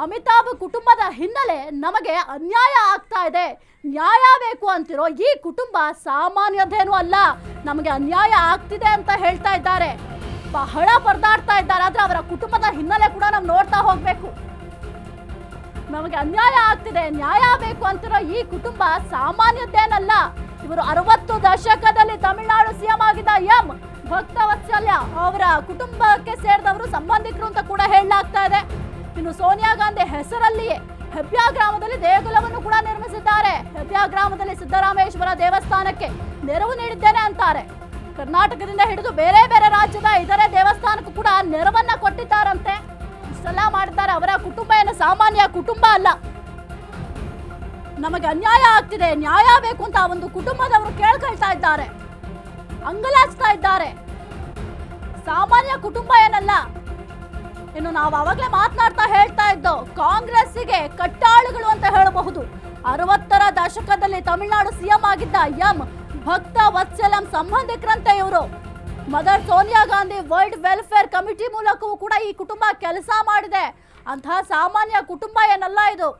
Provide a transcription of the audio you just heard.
ಅಮಿತಾಬ್ ಕುಟುಂಬದ ಹಿನ್ನೆಲೆ ನಮಗೆ ಅನ್ಯಾಯ ಆಗ್ತಾ ಇದೆ, ನ್ಯಾಯ ಬೇಕು ಅಂತಿರೋ ಈ ಕುಟುಂಬ ಸಾಮಾನ್ಯದೇನೂ ಅಲ್ಲ, ನಮಗೆ ಅನ್ಯಾಯ ಆಗ್ತಿದೆ ಅಂತ ಹೇಳ್ತಾ ಇದ್ದಾರೆ. ಬಹಳ ಪರದಾಡ್ತಾ ಇದ್ದಾರೆ. ಆದ್ರೆ ಅವರ ಕುಟುಂಬದ ಹಿನ್ನೆಲೆ ಕೂಡ ನಾವು ನೋಡ್ತಾ ಹೋಗ್ಬೇಕು. ನಮಗೆ ಅನ್ಯಾಯ ಆಗ್ತಿದೆ, ನ್ಯಾಯ ಬೇಕು ಅಂತಿರೋ ಈ ಕುಟುಂಬ ಸಾಮಾನ್ಯದ್ದೇನಲ್ಲ. ಇವರು 60 ದಶಕದಲ್ಲಿ ತಮಿಳುನಾಡು ಸಿಎಂ ಆಗಿದ್ದ ಎಂ ಭಕ್ತವತ್ಸಲ್ಯ ಅವರ ಕುಟುಂಬಕ್ಕೆ ಸೇರಿದವರು ಸಂಬಂಧಿಕರು ಅಂತ ಕೂಡ ಹೇಳಲಾಗ್ತಾ ಇದೆ. ಇನ್ನು ಸೋನಿಯಾ ಗಾಂಧಿ ಹೆಸರಲ್ಲಿಯೇ ಹೆಬ್ಬ್ಯಾ ಗ್ರಾಮದಲ್ಲಿ ದೇಗುಲವನ್ನು ಕೂಡ ನಿರ್ಮಿಸಿದ್ದಾರೆ. ಹೆಬ್ಬ್ಯಾ ಗ್ರಾಮದಲ್ಲಿ ಸಿದ್ದರಾಮೇಶ್ವರ ದೇವಸ್ಥಾನಕ್ಕೆ ನೆರವು ನೀಡಿದ್ದೇನೆ ಅಂತಾರೆ. ಕರ್ನಾಟಕದಿಂದ ಹಿಡಿದು ಬೇರೆ ಬೇರೆ ರಾಜ್ಯದ ಇತರೆ ದೇವಸ್ಥಾನಕ್ಕೂ ಕೂಡ ನೆರವನ್ನ ಕೊಟ್ಟಿದ್ದಾರಂತೆ. ಇಷ್ಟೆಲ್ಲ ಮಾಡಿದ್ದಾರೆ. ಅವರ ಕುಟುಂಬ ಏನು ಸಾಮಾನ್ಯ ಕುಟುಂಬ ಅಲ್ಲ. ನಮಗೆ ಅನ್ಯಾಯ ಆಗ್ತಿದೆ, ನ್ಯಾಯ ಬೇಕು ಅಂತ ಒಂದು ಕುಟುಂಬದವರು ಕೇಳ್ಕೊಳ್ತಾ ಇದ್ದಾರೆ, ಅಂಗಲಾಚ್ತಾ ಇದ್ದಾರೆ. ಸಾಮಾನ್ಯ ಕುಟುಂಬ ಏನಲ್ಲ. ಇನ್ನು ನಾವು ಅವಾಗಲೇ ಮಾತನಾಡ್ತಾ ಹೇಳ್ತಾ ಇದ್ದೋ ಕಾಂಗ್ರೆಸ್ಸಿಗೆ ಕಟ್ಟಾಳುಗಳು ಅಂತ ಹೇಳಬಹುದು. 60ರ ದಶಕದಲ್ಲಿ ತಮಿಳುನಾಡು ಸಿಎಂ ಆಗಿದ್ದ ಎಂ ಭಕ್ತ ವತ್ಸಲಂ ಸಂಬಂಧಿಕರಂತೆ ಇವರು. Mother Sonia Gandhi world welfare committee ಮೂಲಕವೂ ಕೂಡ ಈ ಕುಟುಂಬ ಕೆಲಸ ಮಾಡಿದೆ. ಅಂತಹ ಸಾಮಾನ್ಯ ಕುಟುಂಬ ಏನಲ್ಲ ಇದು.